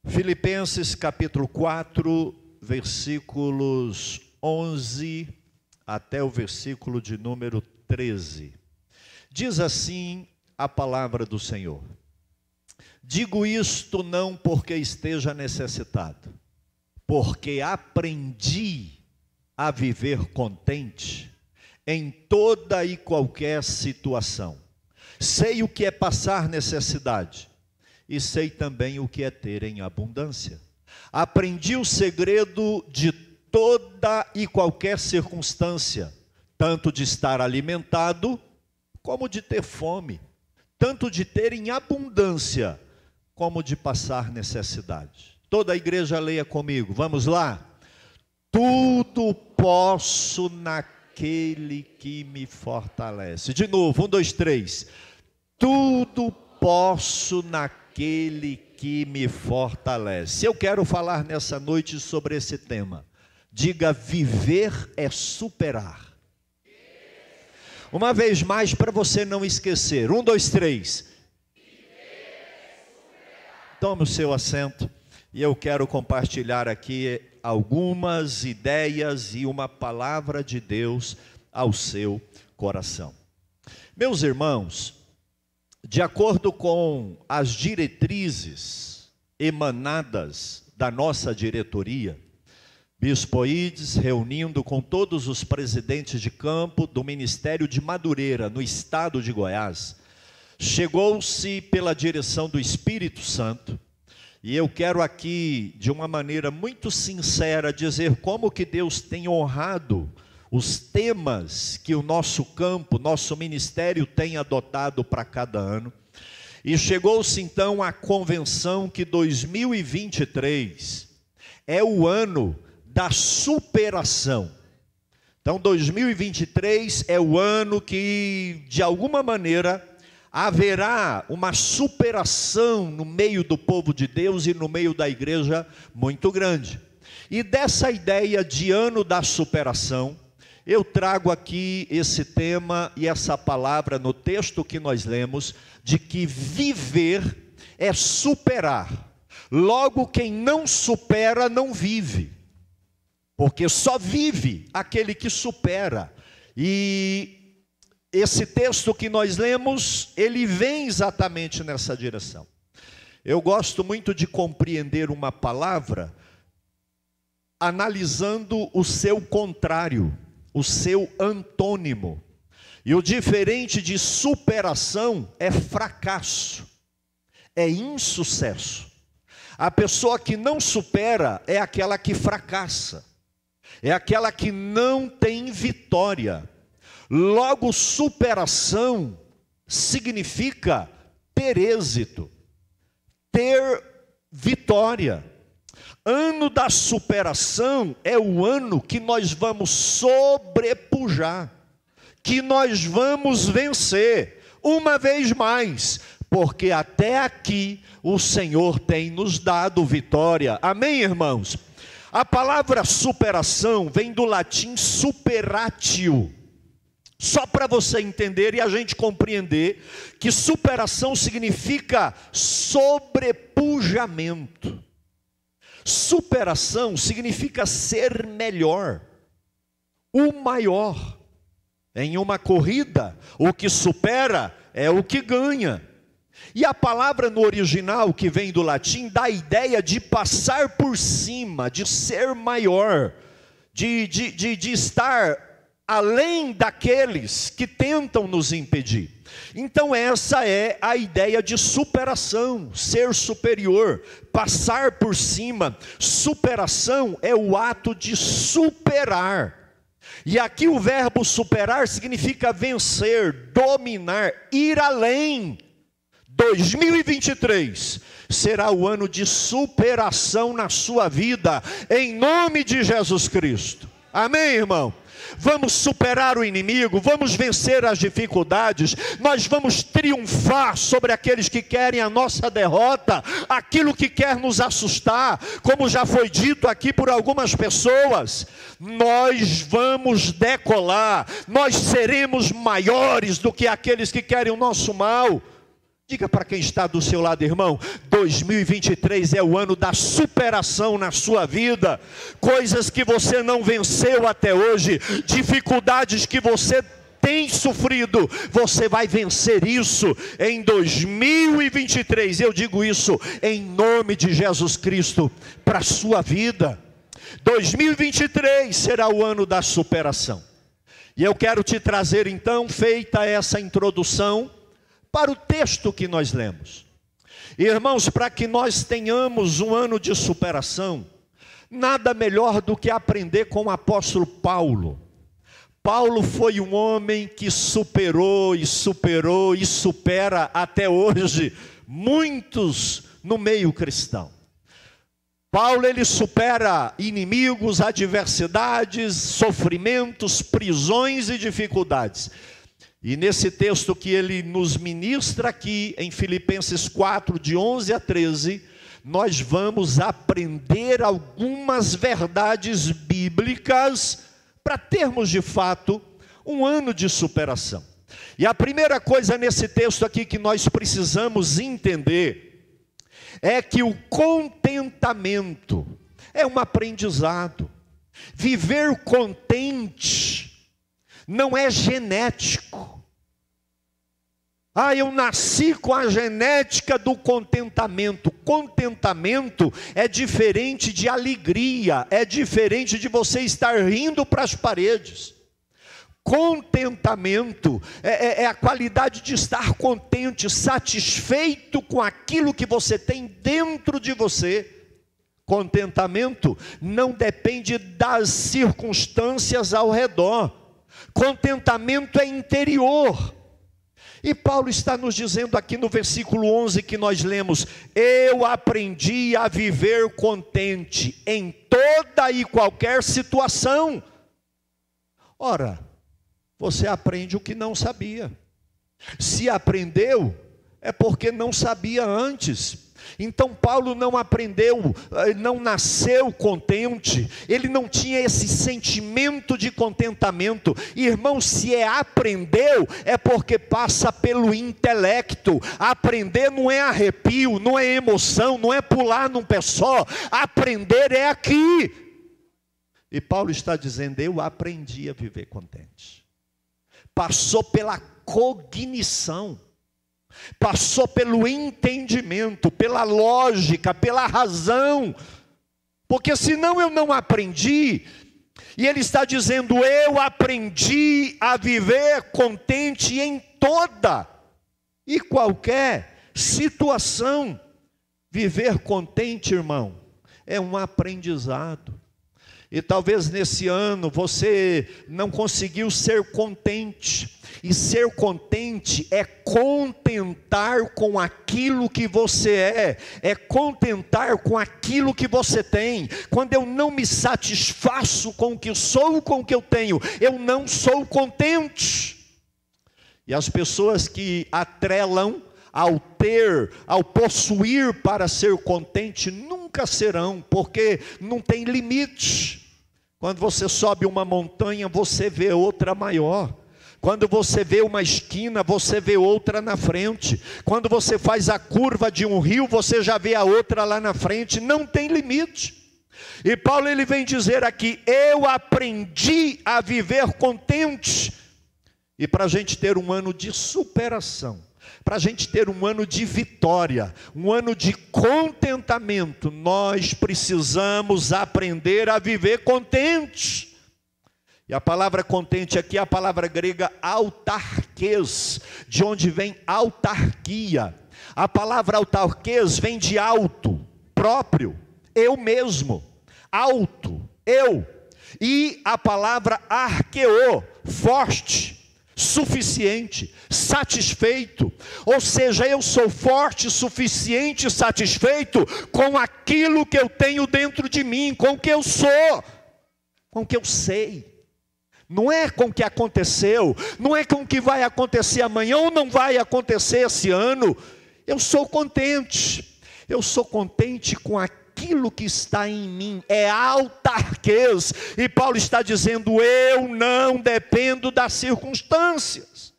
Filipenses capítulo 4, versículos 11 até o versículo de número 13. Diz assim a palavra do Senhor: digo isto não porque esteja necessitado, porque aprendi a viver contente em toda e qualquer situação. Sei o que é passar necessidade e sei também o que é ter em abundância. Aprendi o segredo de toda e qualquer circunstância, tanto de estar alimentado como de ter fome, tanto de ter em abundância como de passar necessidade. Toda a igreja leia comigo, vamos lá. Tudo posso naquele que me fortalece. De novo, 1, 2, 3. Tudo posso naquele que me fortalece. Eu quero falar nessa noite sobre esse tema. Diga: viver é superar. Uma vez mais, para você não esquecer. 1, 2, 3. Tome o seu assento e eu quero compartilhar aqui algumas ideias e uma palavra de Deus ao seu coração. Meus irmãos, de acordo com as diretrizes emanadas da nossa diretoria, Bispo Ides, reunindo com todos os presidentes de campo do Ministério de Madureira, no estado de Goiás, chegou-se pela direção do Espírito Santo, e eu quero aqui, de uma maneira muito sincera, dizer como que Deus tem honrado os temas que o nosso campo, nosso ministério tem adotado para cada ano. E chegou-se então à convenção que 2023 é o ano da superação. Então 2023 é o ano que, de alguma maneira, haverá uma superação no meio do povo de Deus e no meio da igreja muito grande. E dessa ideia de ano da superação, eu trago aqui esse tema e essa palavra no texto que nós lemos, de que viver é superar. Logo, quem não supera não vive, porque só vive aquele que supera. E esse texto que nós lemos, ele vem exatamente nessa direção. Eu gosto muito de compreender uma palavra analisando o seu contrário, o seu antônimo. E o diferente de superação é fracasso, é insucesso. A pessoa que não supera é aquela que fracassa, é aquela que não tem vitória. Logo, superação significa ter êxito, ter vitória. Ano da superação é o ano que nós vamos sobrepujar, que nós vamos vencer, uma vez mais, porque até aqui o Senhor tem nos dado vitória. Amém, irmãos? A palavra superação vem do latim superatio. Só para você entender e a gente compreender que superação significa sobrepujamento. Superação significa ser melhor, o maior. Em uma corrida, o que supera é o que ganha. E a palavra no original, que vem do latim, dá a ideia de passar por cima, de ser maior, de estar além daqueles que tentam nos impedir. Então essa é a ideia de superação, ser superior, passar por cima. Superação é o ato de superar. E aqui o verbo superar significa vencer, dominar, ir além. 2023 será o ano de superação na sua vida, em nome de Jesus Cristo. Amém, irmão? Vamos superar o inimigo, vamos vencer as dificuldades, nós vamos triunfar sobre aqueles que querem a nossa derrota, aquilo que quer nos assustar, como já foi dito aqui por algumas pessoas. Nós vamos decolar, nós seremos maiores do que aqueles que querem o nosso mal. Diga para quem está do seu lado, irmão, 2023 é o ano da superação na sua vida. Coisas que você não venceu até hoje, dificuldades que você tem sofrido, você vai vencer isso em 2023. Eu digo isso em nome de Jesus Cristo para a sua vida. 2023 será o ano da superação. E eu quero te trazer então, feita essa introdução, para o texto que nós lemos. Irmãos, para que nós tenhamos um ano de superação, nada melhor do que aprender com o apóstolo Paulo. Paulo foi um homem que superou e superou e supera até hoje muitos no meio cristão. Paulo, ele supera inimigos, adversidades, sofrimentos, prisões e dificuldades. E nesse texto que ele nos ministra aqui em Filipenses 4, de 11 a 13, nós vamos aprender algumas verdades bíblicas para termos de fato um ano de superação. E a primeira coisa nesse texto aqui que nós precisamos entender é que o contentamento é um aprendizado. Viver contente não é genético. Eu nasci com a genética do contentamento. Contentamento é diferente de alegria, é diferente de você estar rindo para as paredes. Contentamento é a qualidade de estar contente, satisfeito com aquilo que você tem dentro de você. Contentamento não depende das circunstâncias ao redor. Contentamento é interior. E Paulo está nos dizendo aqui no versículo 11 que nós lemos: eu aprendi a viver contente em toda e qualquer situação. Ora, você aprende o que não sabia. Se aprendeu, é porque não sabia antes. Então Paulo não aprendeu, não nasceu contente, ele não tinha esse sentimento de contentamento. Irmão, se aprendeu, é porque passa pelo intelecto. Aprender não é arrepio, não é emoção, não é pular num pé só. Aprender é aqui. E Paulo está dizendo: eu aprendi a viver contente. Passou pela cognição. Passou pelo entendimento, pela lógica, pela razão, porque senão eu não aprendi. E ele está dizendo: eu aprendi a viver contente em toda e qualquer situação. Viver contente, irmão, é um aprendizado. E talvez nesse ano você não conseguiu ser contente. E ser contente é contentar com aquilo que você é contentar com aquilo que você tem. Quando eu não me satisfaço com o que sou, com o que eu tenho, eu não sou contente. E as pessoas que atrelam ao ter, ao possuir para ser contente, nunca serão, porque não tem limite. Quando você sobe uma montanha, você vê outra maior. Quando você vê uma esquina, você vê outra na frente. Quando você faz a curva de um rio, você já vê a outra lá na frente. Não tem limite. E Paulo, ele vem dizer aqui: eu aprendi a viver contente. E para a gente ter um ano de superação, para a gente ter um ano de vitória, um ano de contentamento, nós precisamos aprender a viver contente. E a palavra contente aqui é a palavra grega autarquês, de onde vem autarquia. A palavra autarquês vem de auto, próprio, eu mesmo, auto, eu. E a palavra arqueô, forte, suficiente, satisfeito. Ou seja, eu sou forte, suficiente, satisfeito com aquilo que eu tenho dentro de mim, com o que eu sou, com o que eu sei. Não é com o que aconteceu, não é com o que vai acontecer amanhã ou não vai acontecer esse ano. Eu sou contente com aquilo que está em mim, é autarquês. E Paulo está dizendo: eu não dependo das circunstâncias.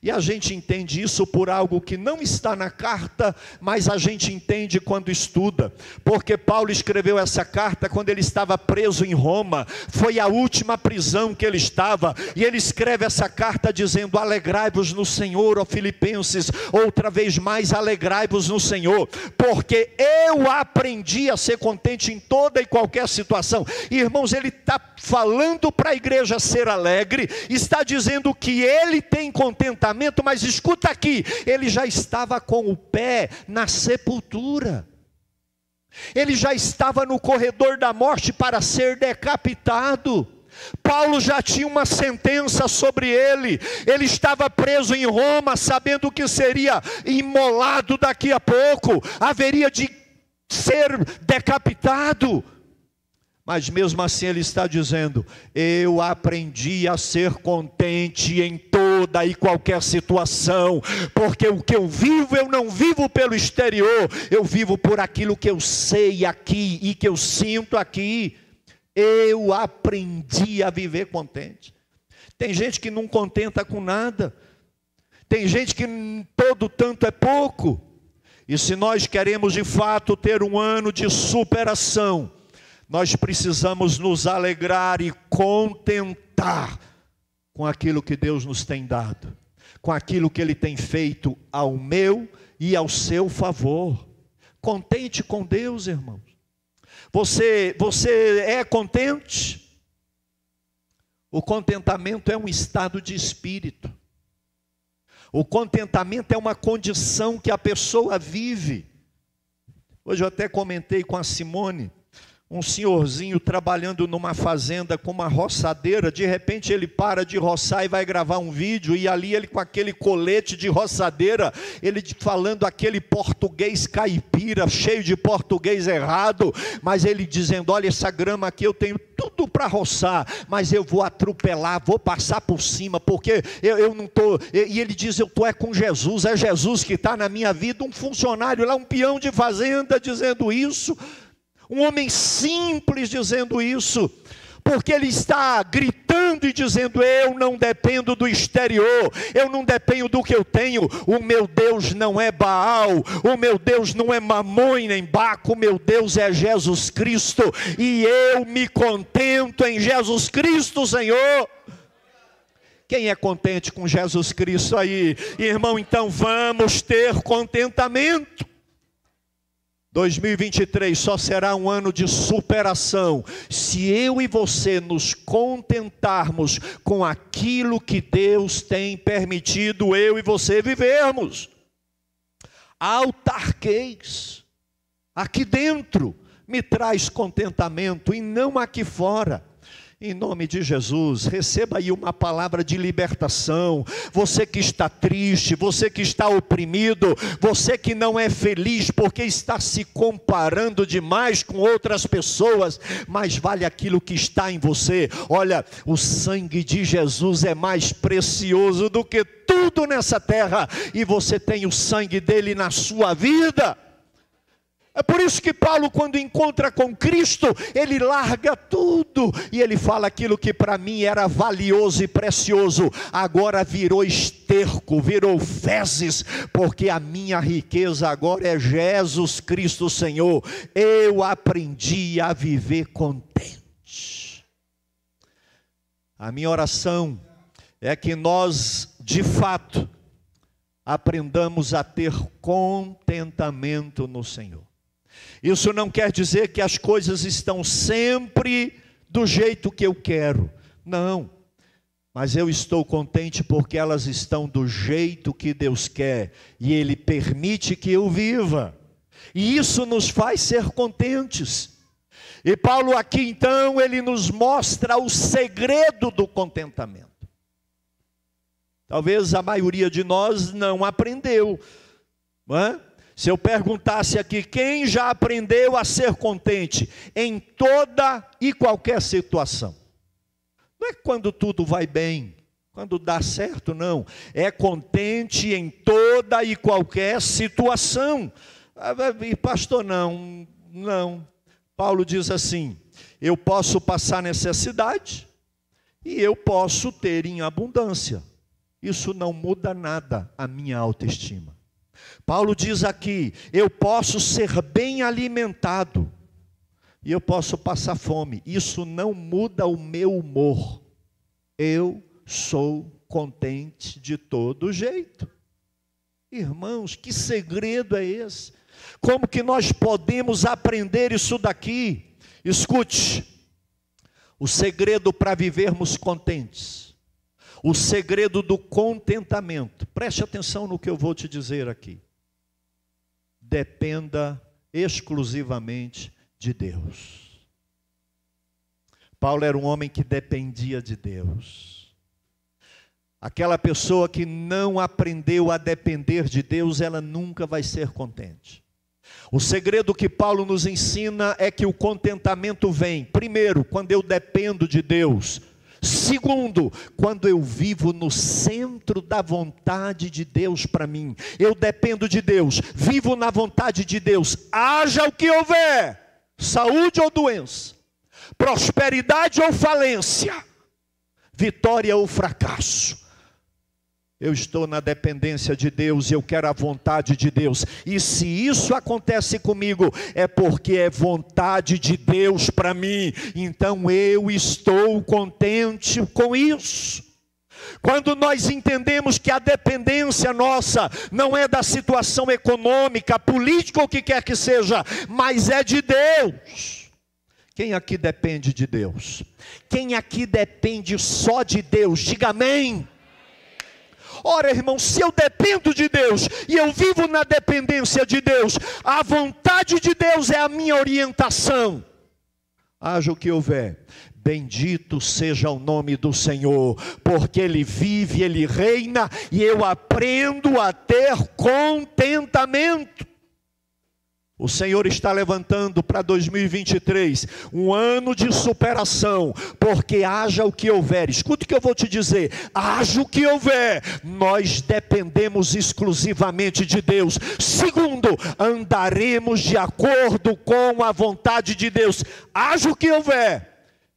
E a gente entende isso por algo que não está na carta, mas a gente entende quando estuda. Porque Paulo escreveu essa carta quando ele estava preso em Roma. Foi a última prisão que ele estava. E ele escreve essa carta dizendo: alegrai-vos no Senhor, ó Filipenses. Outra vez mais, alegrai-vos no Senhor. Porque eu aprendi a ser contente em toda e qualquer situação. Irmãos, ele está falando para a igreja ser alegre. Está dizendo que ele tem contentamento. Mas escuta aqui, ele já estava com o pé na sepultura, ele já estava no corredor da morte para ser decapitado. Paulo já tinha uma sentença sobre ele, ele estava preso em Roma, sabendo que seria imolado daqui a pouco, haveria de ser decapitado. Mas mesmo assim ele está dizendo: eu aprendi a ser contente em toda e qualquer situação, porque o que eu vivo, eu não vivo pelo exterior, eu vivo por aquilo que eu sei aqui e que eu sinto aqui. Eu aprendi a viver contente. Tem gente que não contenta com nada, tem gente que todo tanto é pouco. E se nós queremos de fato ter um ano de superação, nós precisamos nos alegrar e contentar com aquilo que Deus nos tem dado, com aquilo que Ele tem feito ao meu e ao seu favor. Contente com Deus, irmãos. Você é contente? O contentamento é um estado de espírito. O contentamento é uma condição que a pessoa vive. Hoje eu até comentei com a Simone. Um senhorzinho trabalhando numa fazenda com uma roçadeira, de repente ele para de roçar e vai gravar um vídeo, e ali ele com aquele colete de roçadeira, ele falando aquele português caipira, cheio de português errado, mas ele dizendo: olha, essa grama aqui eu tenho tudo para roçar, mas eu vou atropelar, vou passar por cima, porque eu não estou, e ele diz: eu estou com Jesus, é Jesus que está na minha vida. Um funcionário lá, um peão de fazenda dizendo isso, um homem simples dizendo isso, porque ele está gritando e dizendo: eu não dependo do exterior, eu não dependo do que eu tenho, o meu Deus não é Baal, o meu Deus não é Mamon nem Baco, o meu Deus é Jesus Cristo, e eu me contento em Jesus Cristo, Senhor. Quem é contente com Jesus Cristo aí, irmão? Então vamos ter contentamento. 2023 só será um ano de superação se eu e você nos contentarmos com aquilo que Deus tem permitido eu e você vivermos. Autarqueis, aqui dentro me traz contentamento e não aqui fora. Em nome de Jesus, receba aí uma palavra de libertação. Você que está triste, você que está oprimido, você que não é feliz porque está se comparando demais com outras pessoas, mas vale aquilo que está em você. Olha, o sangue de Jesus é mais precioso do que tudo nessa terra, e você tem o sangue dele na sua vida. É por isso que Paulo, quando encontra com Cristo, ele larga tudo, e ele fala: aquilo que para mim era valioso e precioso, agora virou esterco, virou fezes, porque a minha riqueza agora é Jesus Cristo Senhor. Eu aprendi a viver contente. A minha oração é que nós, de fato, aprendamos a ter contentamento no Senhor. Isso não quer dizer que as coisas estão sempre do jeito que eu quero, não, mas eu estou contente porque elas estão do jeito que Deus quer, e Ele permite que eu viva, e isso nos faz ser contentes. E Paulo aqui então, ele nos mostra o segredo do contentamento. Talvez a maioria de nós não aprendeu, não é? Se eu perguntasse aqui, quem já aprendeu a ser contente em toda e qualquer situação? Não é quando tudo vai bem, quando dá certo, não. É contente em toda e qualquer situação. E pastor, não. Paulo diz assim: eu posso passar necessidade e eu posso ter em abundância. isso não muda nada a minha autoestima. Paulo diz aqui: eu posso ser bem alimentado e eu posso passar fome, isso não muda o meu humor. Eu sou contente de todo jeito. Irmãos, que segredo é esse? Como que nós podemos aprender isso daqui? Escute, o segredo para vivermos contentes, o segredo do contentamento, preste atenção no que eu vou te dizer aqui. Dependa exclusivamente de Deus. Paulo era um homem que dependia de Deus. Aquela pessoa que não aprendeu a depender de Deus, ela nunca vai ser contente. O segredo que Paulo nos ensina é que o contentamento vem, primeiro, quando eu dependo de Deus. Segundo, quando eu vivo no centro da vontade de Deus para mim. Eu dependo de Deus, vivo na vontade de Deus, haja o que houver, saúde ou doença, prosperidade ou falência, vitória ou fracasso. Eu estou na dependência de Deus e eu quero a vontade de Deus. E se isso acontece comigo, é porque é vontade de Deus para mim. Então eu estou contente com isso. Quando nós entendemos que a dependência nossa não é da situação econômica, política ou o que quer que seja, mas é de Deus. Quem aqui depende de Deus? Quem aqui depende só de Deus? Diga amém. Ora, irmão, se eu dependo de Deus e eu vivo na dependência de Deus, a vontade de Deus é a minha orientação. Haja o que houver, bendito seja o nome do Senhor, porque Ele vive, Ele reina, e eu aprendo a ter contentamento. O Senhor está levantando para 2023 um ano de superação, porque haja o que houver, escuta o que eu vou te dizer, haja o que houver, nós dependemos exclusivamente de Deus. Segundo, andaremos de acordo com a vontade de Deus, haja o que houver.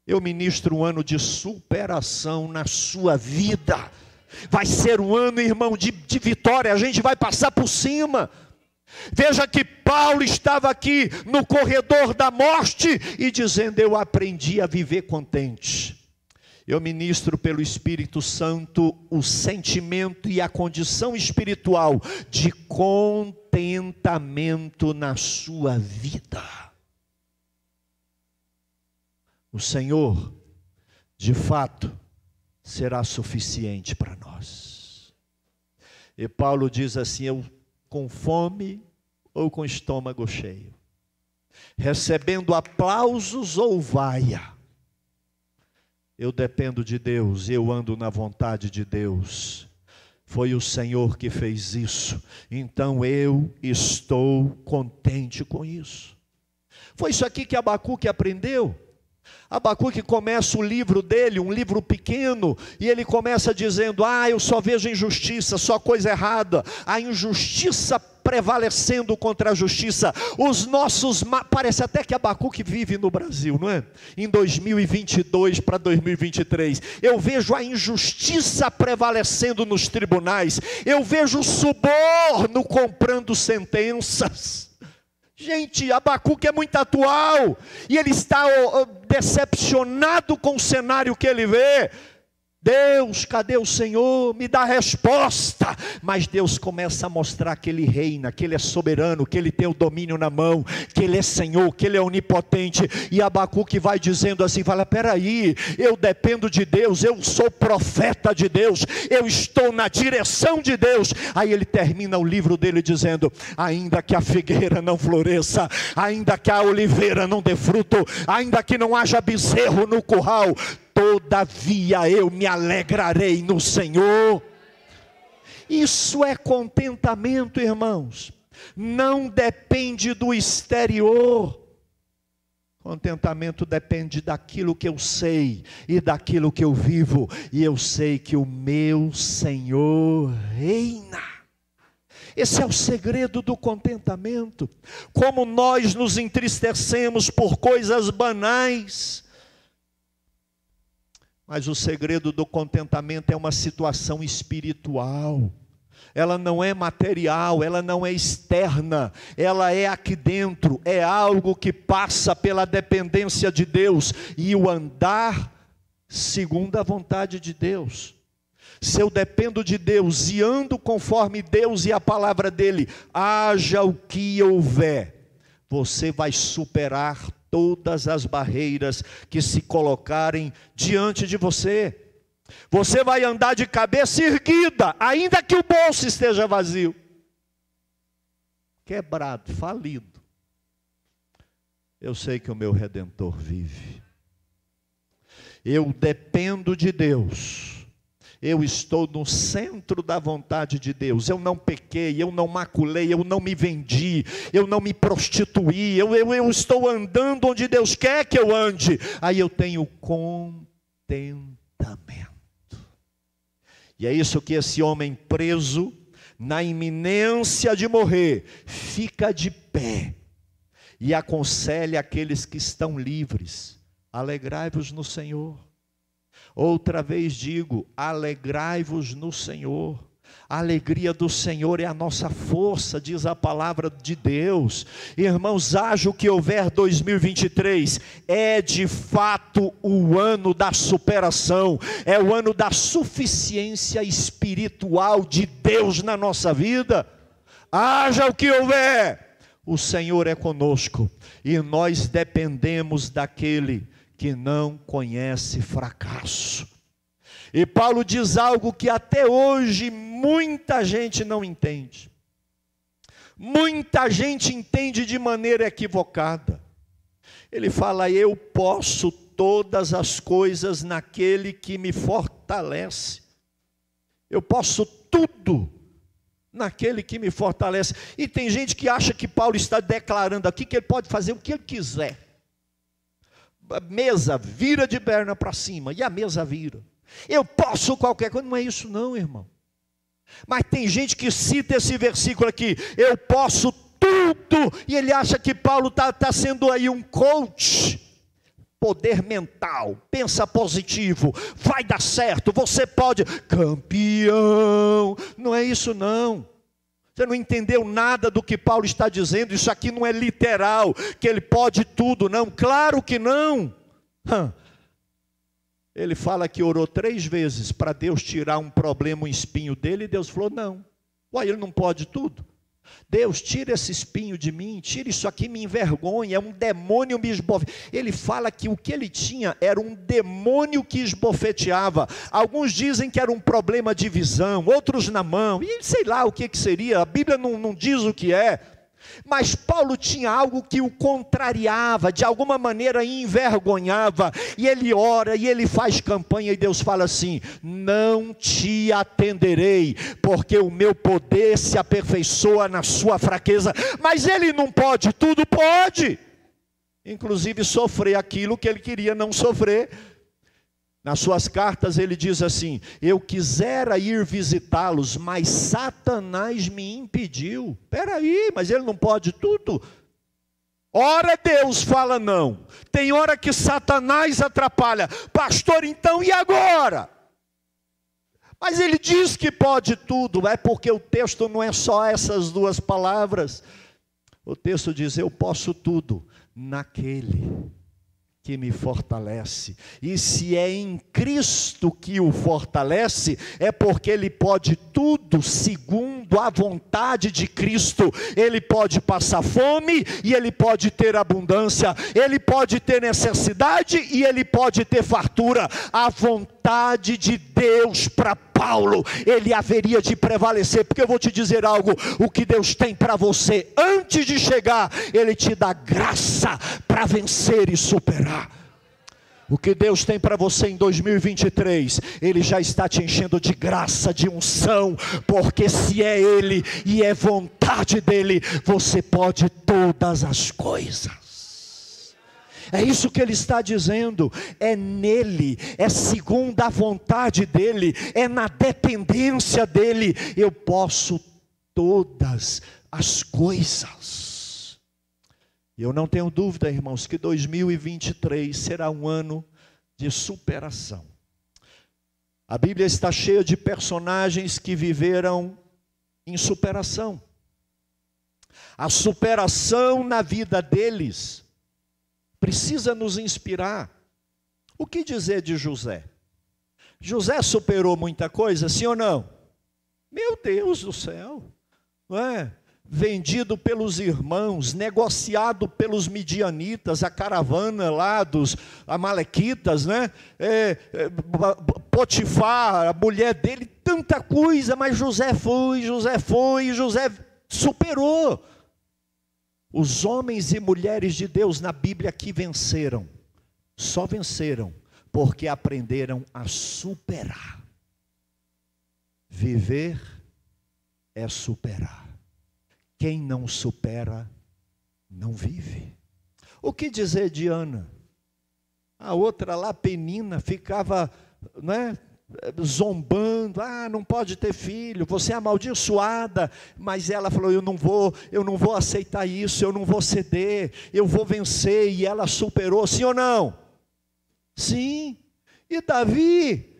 Eu ministro um ano de superação na sua vida, vai ser um ano, irmão, de vitória, a gente vai passar por cima. Veja que Paulo estava aqui no corredor da morte e dizendo: eu aprendi a viver contente. Eu ministro pelo Espírito Santo o sentimento e a condição espiritual de contentamento na sua vida. O Senhor, de fato, será suficiente para nós. E Paulo diz assim: eu com fome ou com estômago cheio, recebendo aplausos ou vaia, eu dependo de Deus, eu ando na vontade de Deus. Foi o Senhor que fez isso, então eu estou contente com isso. Foi isso aqui que Abacuque aprendeu. Abacuque começa o livro dele, um livro pequeno, e ele começa dizendo: eu só vejo injustiça, só coisa errada, a injustiça prevalecendo contra a justiça, os nossos, parece até que Abacuque vive no Brasil, não é? Em 2022 para 2023, eu vejo a injustiça prevalecendo nos tribunais, eu vejo o suborno comprando sentenças. Gente, Abacuque é muito atual, e ele está decepcionado com o cenário que ele vê. Deus, cadê o Senhor? Me dá resposta. Mas Deus começa a mostrar que Ele reina, que Ele é soberano, que Ele tem o domínio na mão, que Ele é Senhor, que Ele é onipotente. E Abacuque vai dizendo assim, fala: peraí, eu dependo de Deus, eu sou profeta de Deus, eu estou na direção de Deus. Aí ele termina o livro dele dizendo: ainda que a figueira não floresça, ainda que a oliveira não dê fruto, ainda que não haja bezerro no curral, todavia eu me alegrarei no Senhor. Isso é contentamento, irmãos. Não depende do exterior. Contentamento depende daquilo que eu sei e daquilo que eu vivo. E eu sei que o meu Senhor reina. Esse é o segredo do contentamento. Como nós nos entristecemos por coisas banais. Mas o segredo do contentamento é uma situação espiritual. Ela não é material, ela não é externa, ela é aqui dentro, é algo que passa pela dependência de Deus e o andar segundo a vontade de Deus. Se eu dependo de Deus e ando conforme Deus e a palavra dele, haja o que houver, você vai superar todas as barreiras que se colocarem diante de você. Você vai andar de cabeça erguida, ainda que o bolso esteja vazio, quebrado, falido. Eu sei que o meu Redentor vive. Eu dependo de Deus. Eu estou no centro da vontade de Deus. Eu não pequei, eu não maculei, eu não me vendi, eu não me prostituí. Eu estou andando onde Deus quer que eu ande. Aí eu tenho contentamento. E é isso que esse homem preso, na iminência de morrer, fica de pé e aconselha aqueles que estão livres: alegrai-vos no Senhor. Outra vez digo, alegrai-vos no Senhor. A alegria do Senhor é a nossa força, diz a palavra de Deus. Irmãos, haja o que houver, 2023 é de fato o ano da superação, é o ano da suficiência espiritual de Deus na nossa vida. Haja o que houver, o Senhor é conosco e nós dependemos daquele que não conhece fracasso. E Paulo diz algo que até hoje muita gente não entende. Muita gente entende de maneira equivocada. Ele fala: eu posso todas as coisas naquele que me fortalece. Eu posso tudo naquele que me fortalece. E tem gente que acha que Paulo está declarando aqui que ele pode fazer o que ele quiser. A mesa vira de perna para cima, e a mesa vira. Eu posso qualquer coisa. Não é isso não, irmão. Mas tem gente que cita esse versículo aqui: eu posso tudo, e ele acha que Paulo está sendo aí um coach. Poder mental, pensa positivo, vai dar certo, você pode, campeão. Não é isso não. Você não entendeu nada do que Paulo está dizendo. Isso aqui não é literal, que ele pode tudo, não. Claro que não. Ele fala que orou 3 vezes para Deus tirar um problema, um espinho dele, e Deus falou: não. Uai, ele não pode tudo? Deus, tira esse espinho de mim, tira isso aqui, me envergonha, é um demônio me esbofeteia. Ele fala que o que ele tinha era um demônio que esbofeteava. Alguns dizem que era um problema de visão, outros na mão, e sei lá o que seria, a Bíblia não diz o que é. Mas Paulo tinha algo que o contrariava, de alguma maneira envergonhava, e ele ora, e ele faz campanha, e Deus fala assim: não te atenderei, porque o meu poder se aperfeiçoa na sua fraqueza. Mas ele não pode tudo? Pode, inclusive sofrer aquilo que ele queria não sofrer. Nas suas cartas ele diz assim: eu quisera ir visitá-los, mas Satanás me impediu. Espera aí, mas ele não pode tudo? Ora Deus fala não, tem hora que Satanás atrapalha. Pastor, então e agora? Mas ele diz que pode tudo. É porque o texto não é só essas 2 palavras. O texto diz: eu posso tudo naquele que me fortalece. E se é em Cristo que o fortalece, é porque ele pode tudo segundo a vontade de Cristo. Ele pode passar fome e ele pode ter abundância, ele pode ter necessidade e ele pode ter fartura. A vontade de Deus para Paulo, ele haveria de prevalecer, porque eu vou te dizer algo: o que Deus tem para você, antes de chegar, ele te dá graça para vencer e superar. O que Deus tem para você em 2023, Ele já está te enchendo de graça, de unção, porque se é Ele e é vontade dEle, você pode todas as coisas. É isso que Ele está dizendo, é nele, é segundo a vontade dEle, é na dependência dEle, eu posso todas as coisas. E eu não tenho dúvida, irmãos, que 2023 será um ano de superação. A Bíblia está cheia de personagens que viveram em superação. A superação na vida deles precisa nos inspirar. O que dizer de José? José superou muita coisa, sim ou não? Meu Deus do céu, não é? Vendido pelos irmãos, negociado pelos midianitas, a caravana lá dos amalequitas, né? Potifar, a mulher dele, tanta coisa, mas José superou. Os homens e mulheres de Deus na Bíblia aqui venceram, só venceram porque aprenderam a superar. Viver é superar. Quem não supera, não vive. O que dizer de Ana? A outra lá, Penina, ficava, né, zombando, não pode ter filho, você é amaldiçoada. Mas ela falou, eu não vou aceitar isso, eu não vou ceder, eu vou vencer. E ela superou, sim ou não? Sim. E Davi?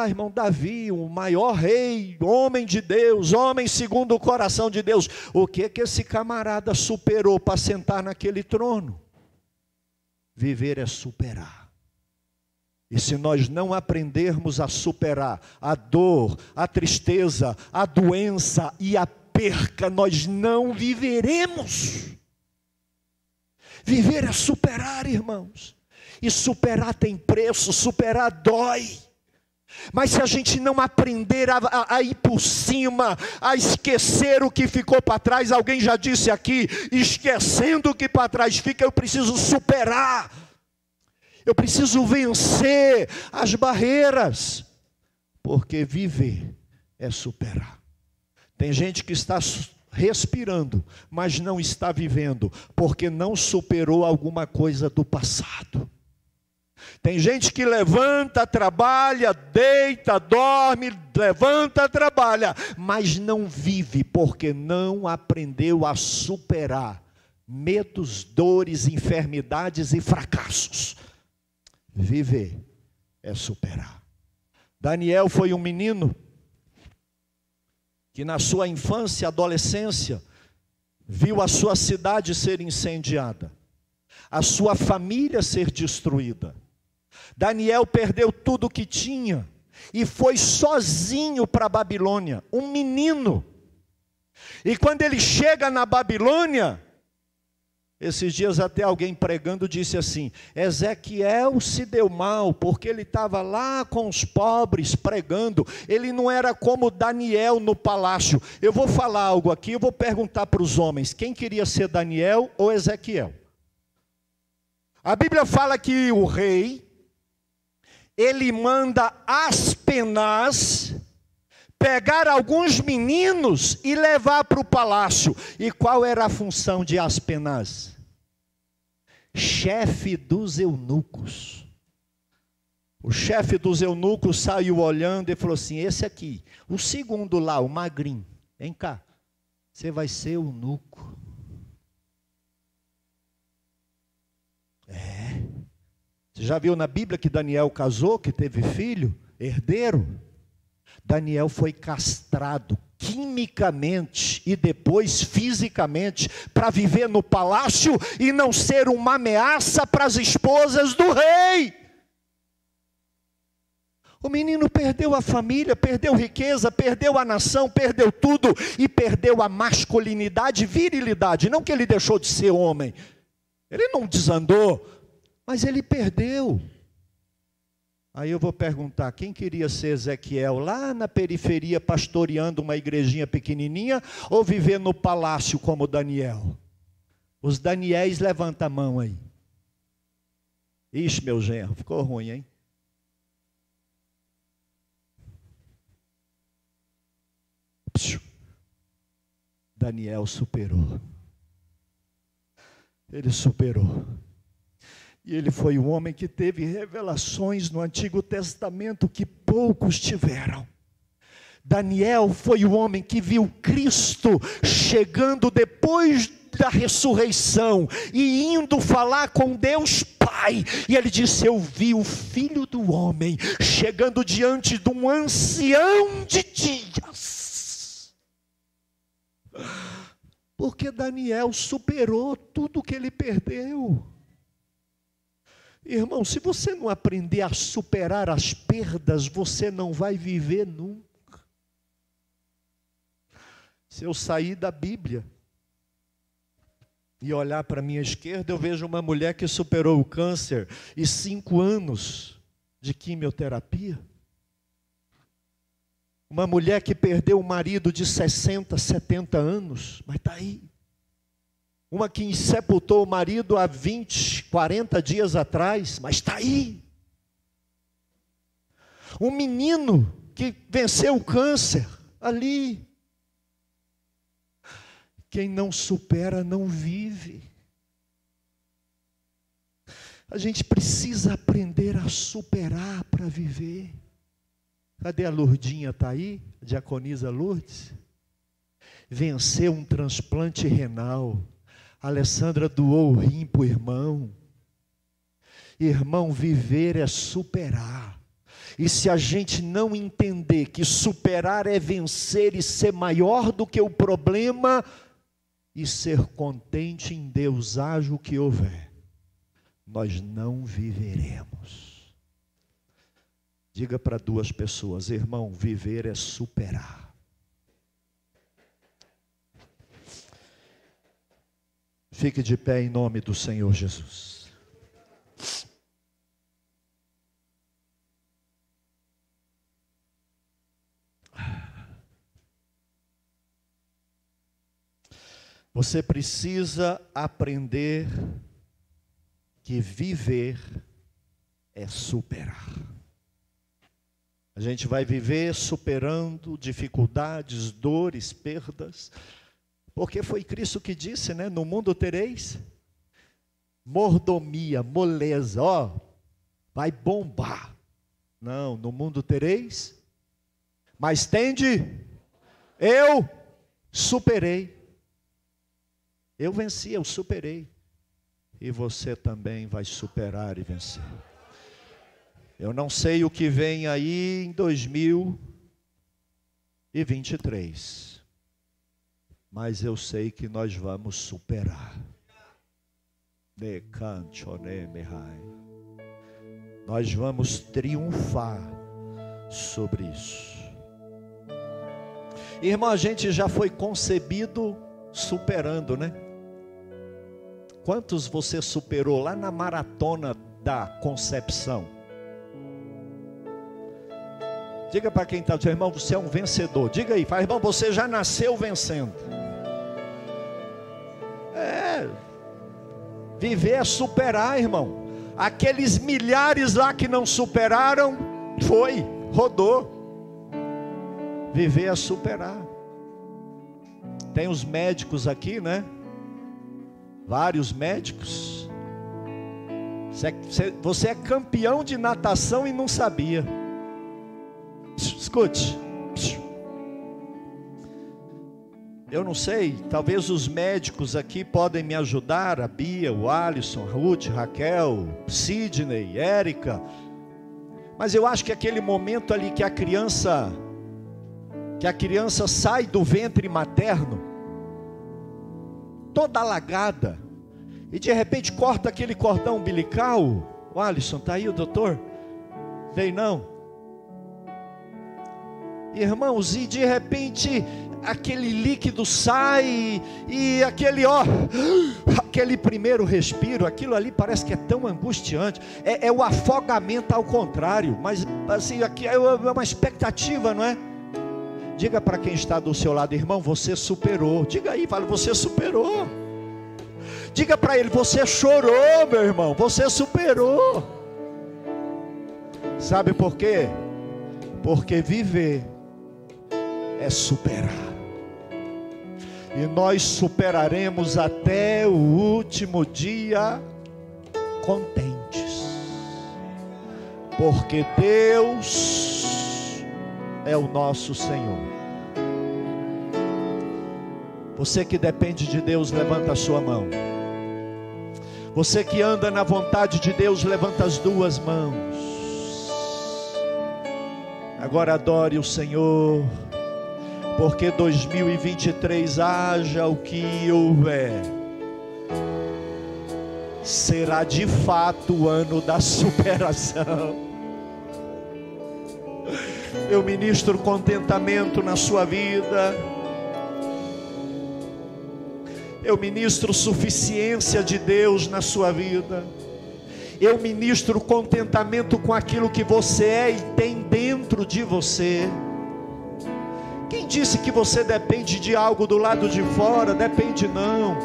Irmão, Davi, o maior rei, homem de Deus, homem segundo o coração de Deus. O que esse camarada superou para sentar naquele trono? Viver é superar. E se nós não aprendermos a superar a dor, a tristeza, a doença e a perca, nós não viveremos. Viver é superar, irmãos. E superar tem preço, superar dói. Mas se a gente não aprender a ir por cima, a esquecer o que ficou para trás, alguém já disse aqui, esquecendo o que para trás fica, eu preciso superar. Eu preciso vencer as barreiras, porque viver é superar. Tem gente que está respirando, mas não está vivendo, porque não superou alguma coisa do passado. Tem gente que levanta, trabalha, deita, dorme, levanta, trabalha, mas não vive, porque não aprendeu a superar medos, dores, enfermidades e fracassos. Viver é superar. Daniel foi um menino que na sua infância e adolescência viu a sua cidade ser incendiada, a sua família ser destruída. Daniel perdeu tudo o que tinha e foi sozinho para a Babilônia, um menino. E quando ele chega na Babilônia, esses dias até alguém pregando disse assim, Ezequiel se deu mal, porque ele estava lá com os pobres pregando, ele não era como Daniel no palácio. Eu vou falar algo aqui, eu vou perguntar para os homens, quem queria ser Daniel ou Ezequiel? A Bíblia fala que o rei, ele manda Aspenaz pegar alguns meninos e levar para o palácio. E qual era a função de Aspenaz? Chefe dos eunucos. O chefe dos eunucos saiu olhando e falou assim, esse aqui, o segundo lá, o magrinho, vem cá, você vai ser eunuco. Você já viu na Bíblia que Daniel casou, que teve filho, herdeiro? Daniel foi castrado quimicamente e depois fisicamente para viver no palácio e não ser uma ameaça para as esposas do rei. O menino perdeu a família, perdeu riqueza, perdeu a nação, perdeu tudo e perdeu a masculinidade e virilidade. Não que ele deixou de ser homem, ele não desandou, mas ele perdeu. Aí eu vou perguntar, quem queria ser Ezequiel lá na periferia pastoreando uma igrejinha pequenininha ou viver no palácio como Daniel? Os Daniéis, levanta a mão aí. Ixi, meu genro, ficou ruim, hein? Daniel superou. Ele superou. E ele foi um homem que teve revelações no Antigo Testamento que poucos tiveram. Daniel foi o homem que viu Cristo chegando depois da ressurreição e indo falar com Deus Pai. Pai. E ele disse: eu vi o Filho do Homem chegando diante de um ancião de dias. Porque Daniel superou tudo que ele perdeu. Irmão, se você não aprender a superar as perdas, você não vai viver nunca. Se eu sair da Bíblia e olhar para a minha esquerda, eu vejo uma mulher que superou o câncer e 5 anos de quimioterapia. Uma mulher que perdeu o marido de 60, 70 anos, mas está aí. Uma que sepultou o marido há 20, 40 dias atrás, mas está aí. Um menino que venceu o câncer, ali. Quem não supera não vive. A gente precisa aprender a superar para viver. Cadê a Lourdinha? Está aí? A diaconisa Lourdes? Venceu um transplante renal. A Alessandra doou o rim para o irmão. Irmão, viver é superar. E se a gente não entender que superar é vencer e ser maior do que o problema, e ser contente em Deus, haja o que houver, nós não viveremos. Diga para 2 pessoas: irmão, viver é superar. Fique de pé em nome do Senhor Jesus. Você precisa aprender que viver é superar. A gente vai viver superando dificuldades, dores, perdas, porque foi Cristo que disse, né? No mundo tereis mordomia, moleza, ó, vai bombar. Não, no mundo tereis, mas tende, eu superei. Eu venci, eu superei. E você também vai superar e vencer. Eu não sei o que vem aí em 2023. Mas eu sei que nós vamos superar. Nós vamos triunfar sobre isso. Irmão, a gente já foi concebido superando, né? Quantos você superou lá na maratona da concepção? Diga para quem está dizendo: irmão, você é um vencedor. Diga aí, fala: irmão, você já nasceu vencendo. Viver é superar, irmão. Aqueles milhares lá que não superaram, rodou. Viver é superar. Tem os médicos aqui, né? Vários médicos. Você é campeão de natação e não sabia. Escute. Eu não sei, talvez os médicos aqui podem me ajudar. A Bia, o Alisson, Ruth, Raquel, Sidney, Érica. Mas eu acho que aquele momento ali que a criança sai do ventre materno, toda alagada, e de repente corta aquele cordão umbilical. O Alisson, está aí o doutor? Veio não? Irmãos, e de repente aquele líquido sai, e aquele primeiro respiro, aquilo ali parece que é tão angustiante, é o afogamento ao contrário, mas assim, aqui é uma expectativa, não é? Diga para quem está do seu lado: irmão, você superou. Diga aí, fala: você superou. Diga para ele: você chorou, meu irmão, você superou. Sabe por quê? Porque viver é superar. E nós superaremos até o último dia contentes. Porque Deus é o nosso Senhor. Você que depende de Deus, levanta a sua mão. Você que anda na vontade de Deus, levanta as duas mãos. Agora adore o Senhor, porque 2023, haja o que houver, será de fato o ano da superação. Eu ministro contentamento na sua vida. Eu ministro suficiência de Deus na sua vida. Eu ministro contentamento com aquilo que você é e tem dentro de você. Quem disse que você depende de algo do lado de fora? Depende não.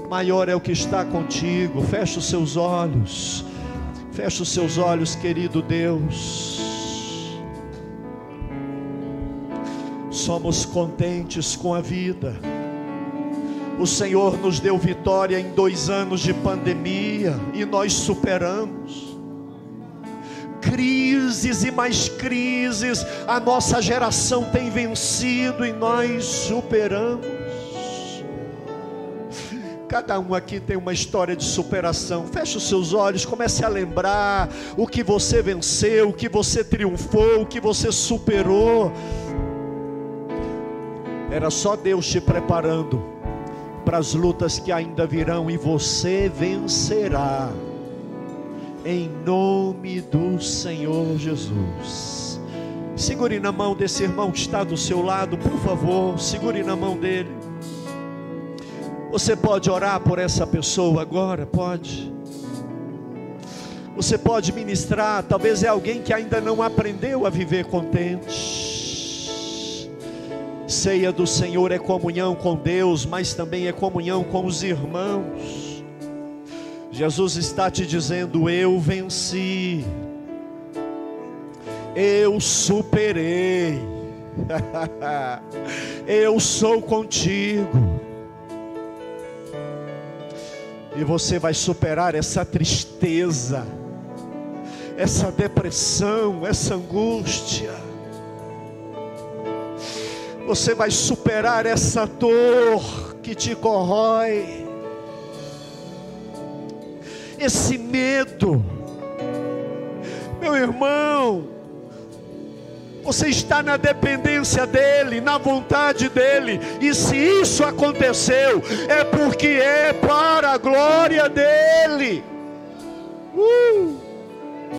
Maior é o que está contigo. Feche os seus olhos. Feche os seus olhos, querido Deus. Somos contentes com a vida. O Senhor nos deu vitória em 2 anos de pandemia e nós superamos. Crises e mais crises a nossa geração tem vencido e nós superamos. Cada um aqui tem uma história de superação. Feche os seus olhos, comece a lembrar o que você venceu, o que você triunfou, o que você superou. Era só Deus te preparando para as lutas que ainda virão, e você vencerá, em nome do Senhor Jesus. Segure na mão desse irmão que está do seu lado, por favor, segure na mão dele. Você pode orar por essa pessoa agora? Pode. Você pode ministrar. Talvez é alguém que ainda não aprendeu a viver contente. Ceia do Senhor é comunhão com Deus, mas também é comunhão com os irmãos. Jesus está te dizendo: eu venci, eu superei, eu sou contigo. E você vai superar essa tristeza, essa depressão, essa angústia. Você vai superar essa dor que te corrói, esse medo. Meu irmão, você está na dependência dEle, na vontade dEle. E se isso aconteceu, é porque é para a glória dEle.